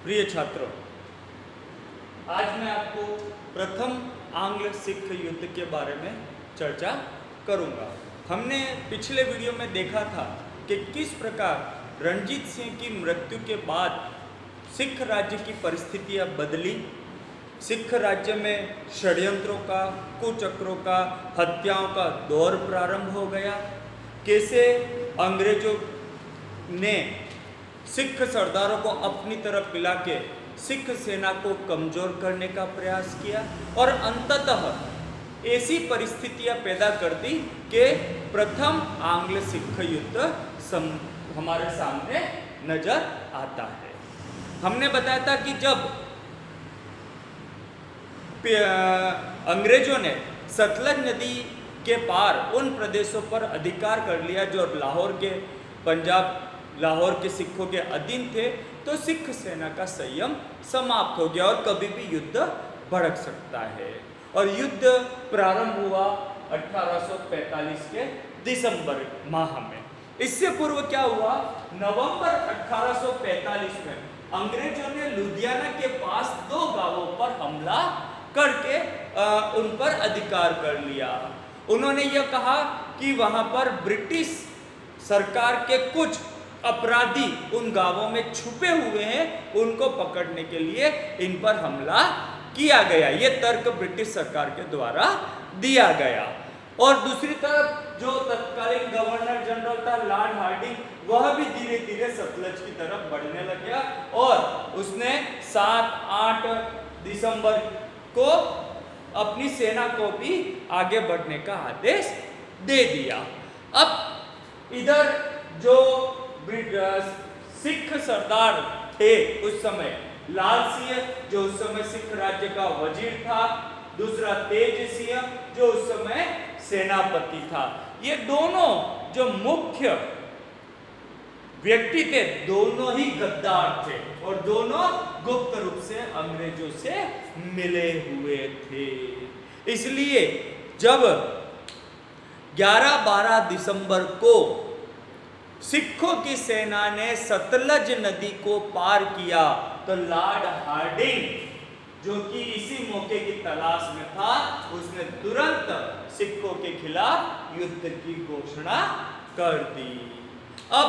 प्रिय छात्रों, आज मैं आपको प्रथम आंग्ल सिख युद्ध के बारे में चर्चा करूंगा। हमने पिछले वीडियो में देखा था कि किस प्रकार रणजीत सिंह की मृत्यु के बाद सिख राज्य की परिस्थितियां बदली, सिख राज्य में षड्यंत्रों का, कुचक्रों का, हत्याओं का दौर प्रारंभ हो गया। कैसे अंग्रेजों ने सिख सरदारों को अपनी तरफ मिला के सिख सेना को कमजोर करने का प्रयास किया और अंततः ऐसी परिस्थितियां पैदा कर दी कि प्रथम आंग्ल सिख युद्ध हमारे सामने नजर आता है। हमने बताया था कि जब अंग्रेजों ने सतलज नदी के पार उन प्रदेशों पर अधिकार कर लिया जो लाहौर के लाहौर के सिखों के अधीन थे, तो सिख सेना का संयम समाप्त हो गया और कभी भी युद्ध भड़क सकता है। और युद्ध प्रारंभ हुआ 1845 के दिसंबर माह में। इससे पूर्व क्या हुआ, नवंबर 1845 में अंग्रेजों ने लुधियाना के पास 2 गांवों पर हमला करके उन पर अधिकार कर लिया। उन्होंने यह कहा कि वहां पर ब्रिटिश सरकार के कुछ अपराधी उन गांवों में छुपे हुए हैं, उनको पकड़ने के लिए इन पर हमला किया गया। यह तर्क ब्रिटिश सरकार के द्वारा दिया गया। और दूसरी तरफ जो तत्कालीन गवर्नर जनरल था लॉर्ड हार्डिंग, वह भी धीरे धीरे सतलज की तरफ बढ़ने लग गया और उसने 7-8 दिसंबर को अपनी सेना को भी आगे बढ़ने का आदेश दे दिया। अब इधर जो सिख सरदार थे उस समय, लाल सिंह जो उस समय सिख राज्य का वजीर था, दूसरा तेज सिंह जो उस समय सेनापति था। ये दोनों जो मुख्य व्यक्ति थे, दोनों ही गद्दार थे और दोनों गुप्त रूप से अंग्रेजों से मिले हुए थे। इसलिए जब 11-12 दिसंबर को सिखों की सेना ने सतलज नदी को पार किया, तो लॉर्ड हार्डिंग जो कि इसी मौके की तलाश में था, उसने तुरंत सिखों के खिलाफ युद्ध की घोषणा कर दी। अब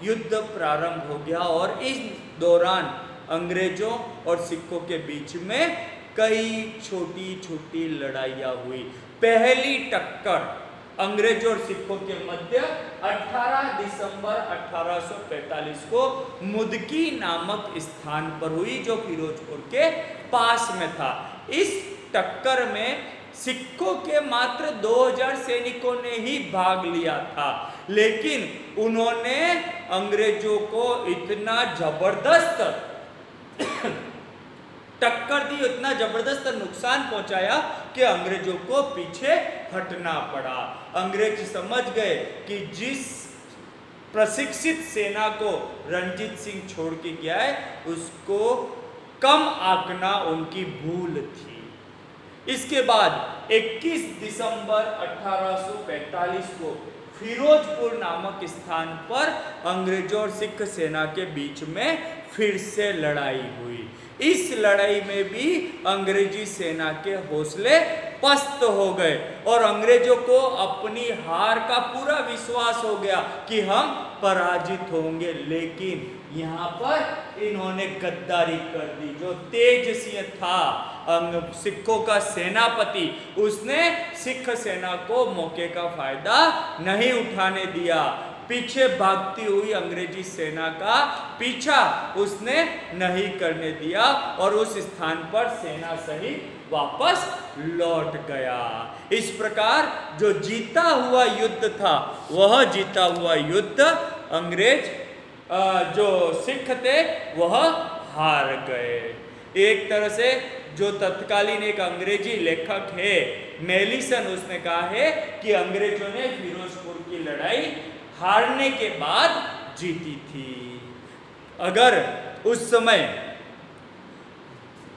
युद्ध प्रारंभ हो गया और इस दौरान अंग्रेजों और सिखों के बीच में कई छोटी छोटी लड़ाइयां हुई। पहली टक्कर अंग्रेजों और सिखों के मध्य 18 दिसंबर 1845 को मुदकी नामक स्थान पर हुई, जो फिरोजपुर के पास में था। इस टक्कर में सिखों के मात्र 2000 सैनिकों ने ही भाग लिया था, लेकिन उन्होंने अंग्रेजों को इतना जबरदस्त टक्कर दी, इतना जबरदस्त नुकसान पहुंचाया कि अंग्रेजों को पीछे हटना पड़ा। अंग्रेज समझ गए कि जिस प्रशिक्षित सेना को रणजीत सिंह छोड़ के गया है, उसको कम आंकना उनकी भूल थी। इसके बाद 21 दिसंबर 1845 को फिरोजपुर नामक स्थान पर अंग्रेजों और सिख सेना के बीच में फिर से लड़ाई हुई। इस लड़ाई में भी अंग्रेजी सेना के हौसले पस्त हो गए और अंग्रेजों को अपनी हार का पूरा विश्वास हो गया कि हम पराजित होंगे। लेकिन यहाँ पर इन्होंने गद्दारी कर दी। जो तेज सिंह था सिखों का सेनापति, उसने सिख सेना को मौके का फायदा नहीं उठाने दिया। पीछे भागती हुई अंग्रेजी सेना का पीछा उसने नहीं करने दिया और उस स्थान पर सेना सहित वापस लौट गया। इस प्रकार जो जीता हुआ युद्ध था, वह जीता हुआ युद्ध अंग्रेज जो सिख थे वह हार गए। एक तरह से जो तत्कालीन एक अंग्रेजी लेखक है मेलिसन, उसने कहा है कि अंग्रेजों ने फिरोजपुर की लड़ाई हारने के बाद जीती थी। अगर उस समय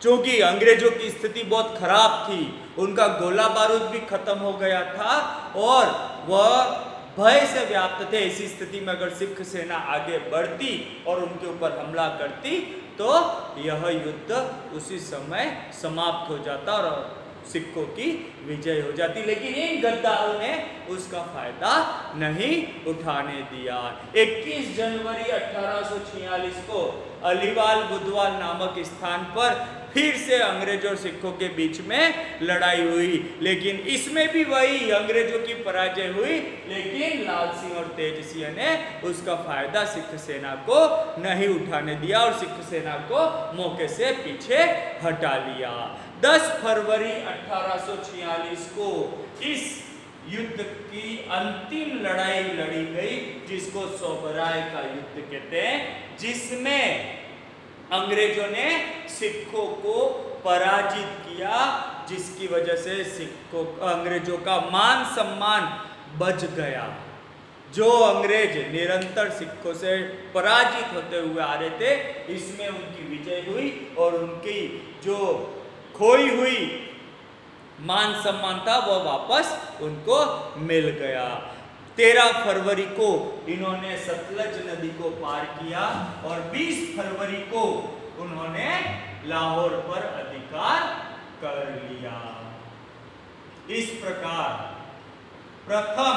चूंकि अंग्रेजों की स्थिति बहुत खराब थी, उनका गोला बारूद भी खत्म हो गया था और वह भय से व्याप्त थे। इसी स्थिति में अगर सिख सेना आगे बढ़ती और उनके ऊपर हमला करती तो यह युद्ध उसी समय समाप्त हो जाता और सिखों की विजय हो जाती, लेकिन इन गद्दारों ने उसका फायदा नहीं उठाने दिया। 21 जनवरी 1846 को अलीवाल बुधवाल नामक स्थान पर फिर से अंग्रेजों और सिखों के बीच में लड़ाई हुई, लेकिन इसमें भी वही अंग्रेजों की पराजय हुई, लेकिन लाल सिंह और तेज सिंह ने उसका फायदा सिख सेना को नहीं उठाने दिया और सिख सेना को मौके से पीछे हटा लिया। 10 फरवरी 1846 को इस युद्ध की अंतिम लड़ाई लड़ी गई, जिसको सोबराय का युद्ध कहते हैं, जिसमें अंग्रेजों ने सिखों को पराजित किया, जिसकी वजह से अंग्रेजों का मान सम्मान बच गया। जो अंग्रेज निरंतर सिखों से पराजित होते हुए आ रहे थे, इसमें उनकी विजय हुई और उनकी जो खोई हुई मान सम्मान था वो वापस उनको मिल गया। 13 फरवरी को इन्होंने सतलज नदी को पार किया और 20 फरवरी को उन्होंने लाहौर पर अधिकार कर लिया। इस प्रकार प्रथम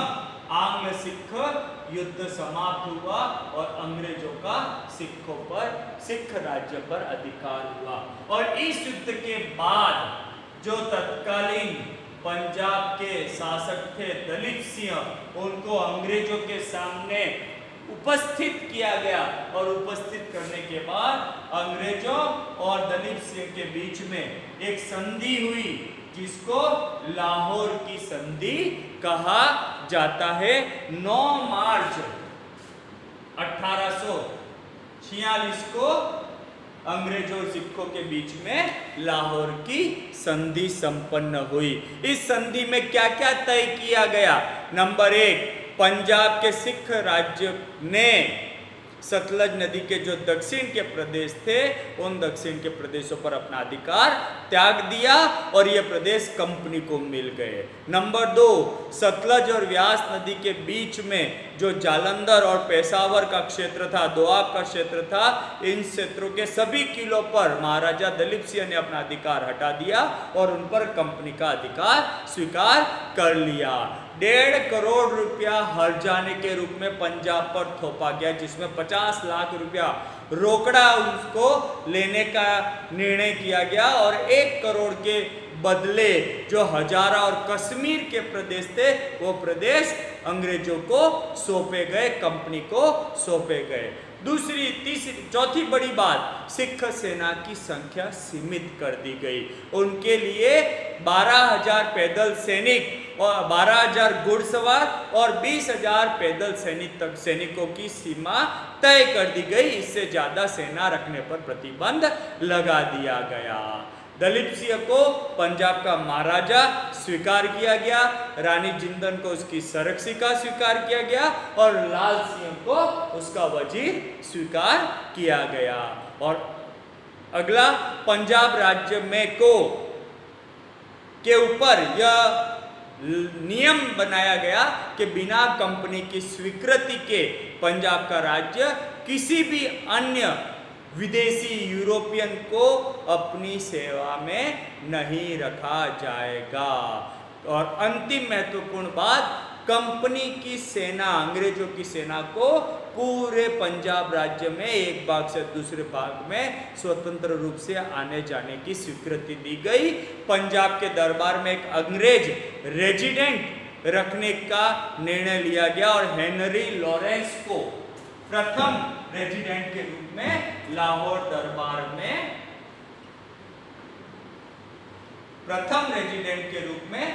आंग्ल सिख युद्ध समाप्त हुआ और अंग्रेजों का सिखों पर, सिख राज्य पर अधिकार हुआ। और इस युद्ध के बाद जो तत्कालीन पंजाब के शासक थे दलीप सिंह, उनको अंग्रेजों के सामने उपस्थित किया गया और उपस्थित करने के बाद अंग्रेजों और दलीप सिंह के बीच में एक संधि हुई, जिसको लाहौर की संधि कहा जाता है। 9 मार्च 1846 को अंग्रेजों और सिखों के बीच में लाहौर की संधि संपन्न हुई। इस संधि में क्या क्या तय किया गया? नंबर 1, पंजाब के सिख राज्य ने सतलज नदी के जो दक्षिण के प्रदेश थे, उन दक्षिण के प्रदेशों पर अपना अधिकार त्याग दिया और ये प्रदेश कंपनी को मिल गए। नंबर 2, सतलज और व्यास नदी के बीच में जो जालंधर और पेशावर का क्षेत्र था, दोआब का क्षेत्र था, इन क्षेत्रों के सभी किलों पर महाराजा दलीप सिंह ने अपना अधिकार हटा दिया और उन पर कंपनी का अधिकार स्वीकार कर लिया। 1.5 करोड़ रुपया हर्जाने के रूप में पंजाब पर थोपा गया, जिसमें 50 लाख रुपया रोकड़ा उसको लेने का निर्णय किया गया और 1 करोड़ के बदले जो हजारा और कश्मीर के प्रदेश थे, वो प्रदेश अंग्रेजों को सौंपे गए, कंपनी को सौंपे गए। दूसरी, तीसरी, चौथी बड़ी बात, सिख सेना की संख्या सीमित कर दी गई। उनके लिए 12,000 पैदल सैनिक और 12,000 घुड़सवार और 20,000 पैदल सैनिकों की सीमा तय कर दी गई। इससे ज्यादा सेना रखने पर प्रतिबंध लगा दिया गया। दलीप सिंह को पंजाब का महाराजा स्वीकार किया गया, रानी जिंदन को उसकी संरक्षिका स्वीकार किया गया और लाल सिंह को उसका वजीर स्वीकार किया गया। और अगला, पंजाब राज्य में के ऊपर यह नियम बनाया गया कि बिना कंपनी की स्वीकृति के पंजाब का राज्य किसी भी अन्य विदेशी यूरोपियन को अपनी सेवा में नहीं रखा जाएगा। और अंतिम महत्वपूर्ण बात, कंपनी की सेना, अंग्रेजों की सेना को पूरे पंजाब राज्य में एक भाग से दूसरे भाग में स्वतंत्र रूप से आने जाने की स्वीकृति दी गई। पंजाब के दरबार में एक अंग्रेज रेजिडेंट रखने का निर्णय लिया गया और हेनरी लॉरेंस को प्रथम रेजिडेंट के रूप में लाहौर दरबार में प्रथम रेजिडेंट के रूप में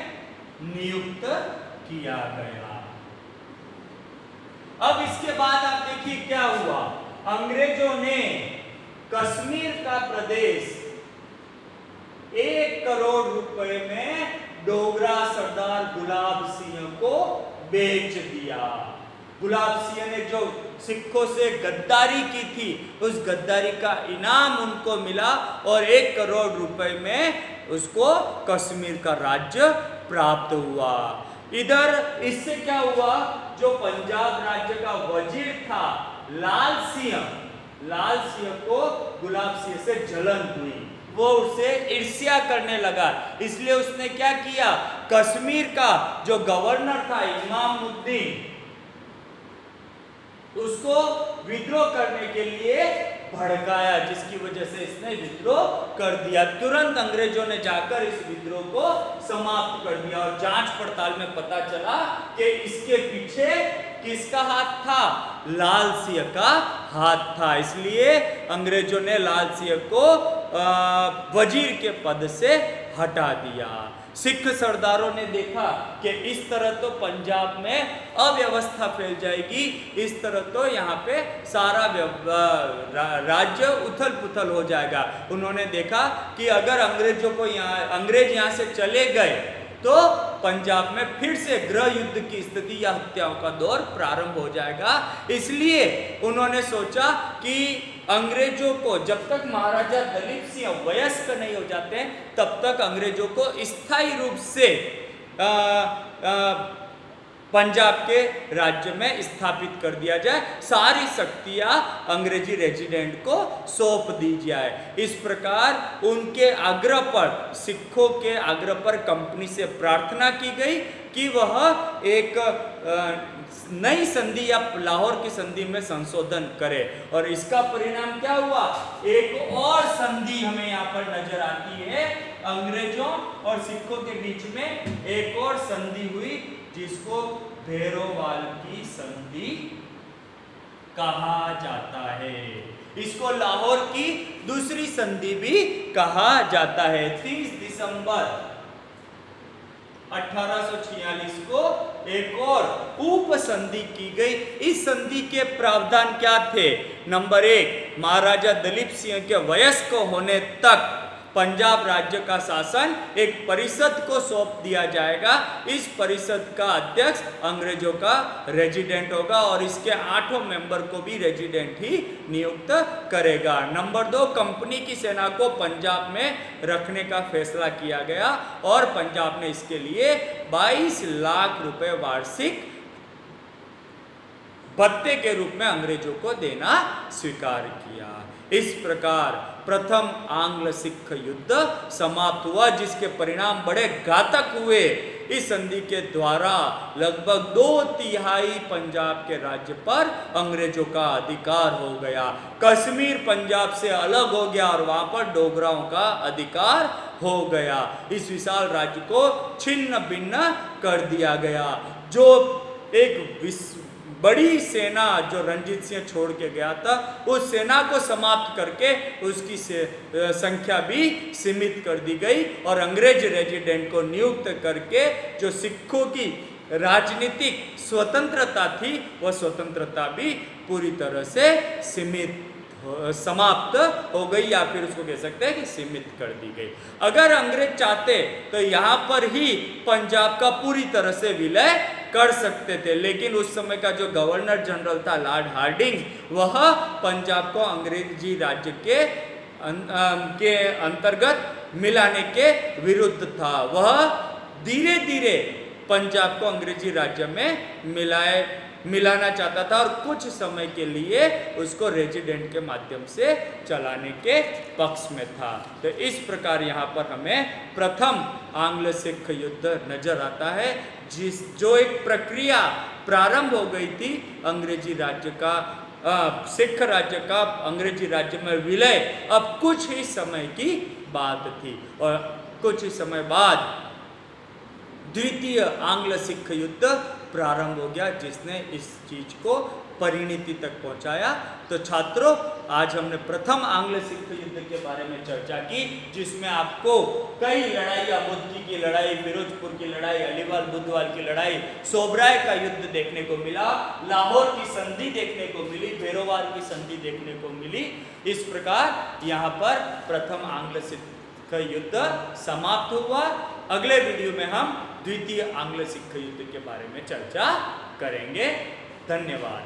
नियुक्त किया गया। अब इसके बाद आप देखिए क्या हुआ। अंग्रेजों ने कश्मीर का प्रदेश 1 करोड़ रुपए में डोगरा सरदार गुलाब सिंह को बेच दिया। गुलाब सिंह ने जो सिखों से गद्दारी की थी, उस गद्दारी का इनाम उनको मिला और 1 करोड़ रुपए में उसको कश्मीर का राज्य प्राप्त हुआ। इधर इससे क्या हुआ जो पंजाब राज्य का वजीर था लाल सिंह को गुलाब सिंह से जलन हुई, वो उसे ईर्ष्या करने लगा। इसलिए उसने क्या किया, कश्मीर का जो गवर्नर था इमामुद्दीन, उसको विद्रोह करने के लिए भड़काया, जिसकी वजह से इसने विद्रोह कर दिया। तुरंत अंग्रेजों ने जाकर इस विद्रोह को समाप्त कर दिया और जांच पड़ताल में पता चला कि इसके पीछे किसका हाथ था, लाल सिंह का हाथ था। इसलिए अंग्रेजों ने लाल सिंह को वजीर के पद से हटा दिया। सिख सरदारों ने देखा कि इस तरह तो पंजाब में अव्यवस्था फैल जाएगी, इस तरह तो यहाँ पे सारा राज्य उथल पुथल हो जाएगा। उन्होंने देखा कि अगर अंग्रेज यहाँ से चले गए तो पंजाब में फिर से गृह युद्ध की स्थिति या हत्याओं का दौर प्रारंभ हो जाएगा। इसलिए उन्होंने सोचा कि अंग्रेजों को, जब तक महाराजा दलीप सिंह वयस्क नहीं हो जाते तब तक अंग्रेजों को स्थायी रूप से पंजाब के राज्य में स्थापित कर दिया जाए, सारी शक्तियां अंग्रेजी रेजिडेंट को सौंप दी जाए। इस प्रकार उनके आग्रह पर, सिखों के आग्रह पर कंपनी से प्रार्थना की गई कि वह एक नई संधि या लाहौर की संधि में संशोधन करे। और इसका परिणाम क्या हुआ, एक और संधि हमें यहाँ पर नजर आती है। अंग्रेजों और सिखों के बीच में एक और संधि हुई जिसको भैरोवाल की संधि कहा जाता है। इसको लाहौर की दूसरी संधि भी कहा जाता है। 30 दिसंबर 1846 को एक और उप संधि की गई। इस संधि के प्रावधान क्या थे, नंबर 1, महाराजा दलीप सिंह के वयस्क होने तक पंजाब राज्य का शासन एक परिषद को सौंप दिया जाएगा। इस परिषद का अध्यक्ष अंग्रेजों का रेजिडेंट होगा और इसके 8 मेंबर को भी रेजिडेंट ही नियुक्त करेगा। नंबर 2, कंपनी की सेना को पंजाब में रखने का फैसला किया गया और पंजाब ने इसके लिए 22 लाख रुपए वार्षिक भत्ते के रूप में अंग्रेजों को देना स्वीकार किया। इस प्रकार प्रथम आंग्ल सिख युद्ध समाप्त हुआ, जिसके परिणाम बड़े घातक हुए। इस संधि के द्वारा लगभग 2/3 पंजाब के राज्य पर अंग्रेजों का अधिकार हो गया। कश्मीर पंजाब से अलग हो गया और वहां पर डोगराओं का अधिकार हो गया। इस विशाल राज्य को छिन्न भिन्न कर दिया गया। जो एक बड़ी सेना जो रणजीत सिंह छोड़ के गया था, उस सेना को समाप्त करके उसकी संख्या भी सीमित कर दी गई और अंग्रेज रेजिडेंट को नियुक्त करके जो सिखों की राजनीतिक स्वतंत्रता थी वह स्वतंत्रता भी पूरी तरह से समाप्त हो गई, या फिर उसको कह सकते हैं कि सीमित कर दी गई। अगर अंग्रेज चाहते तो यहाँ पर ही पंजाब का पूरी तरह से विलय कर सकते थे, लेकिन उस समय का जो गवर्नर जनरल था लॉर्ड हार्डिंग, वह पंजाब को अंग्रेजी राज्य के अंतर्गत मिलाने के विरुद्ध था। वह धीरे धीरे पंजाब को अंग्रेजी राज्य में मिलाना चाहता था और कुछ समय के लिए उसको रेजिडेंट के माध्यम से चलाने के पक्ष में था। तो इस प्रकार यहाँ पर हमें प्रथम आंग्ल सिख युद्ध नजर आता है, जो एक प्रक्रिया प्रारंभ हो गई थी अंग्रेजी राज्य का, सिख राज्य का अंग्रेजी राज्य में विलय अब कुछ ही समय की बात थी। और कुछ ही समय बाद द्वितीय आंग्ल सिख युद्ध प्रारंभ हो गया, जिसने इस चीज को परिणति तक पहुंचाया। तो छात्रों, आज हमने प्रथम आंग्ल सिख युद्ध के बारे में चर्चा की, जिसमें आपको कई लड़ाइयाँ, मुद्दी की लड़ाई, फिरोजपुर की लड़ाई, अलीवाल बुद्धवाल की लड़ाई, सोबराय का युद्ध देखने को मिला, लाहौर की संधि देखने को मिली, भैरोवाल की संधि देखने को मिली। इस प्रकार यहाँ पर प्रथम आंग्ल सिख युद्ध समाप्त हुआ। अगले वीडियो में हम द्वितीय आंग्ल सिख युद्ध के बारे में चर्चा करेंगे। धन्यवाद।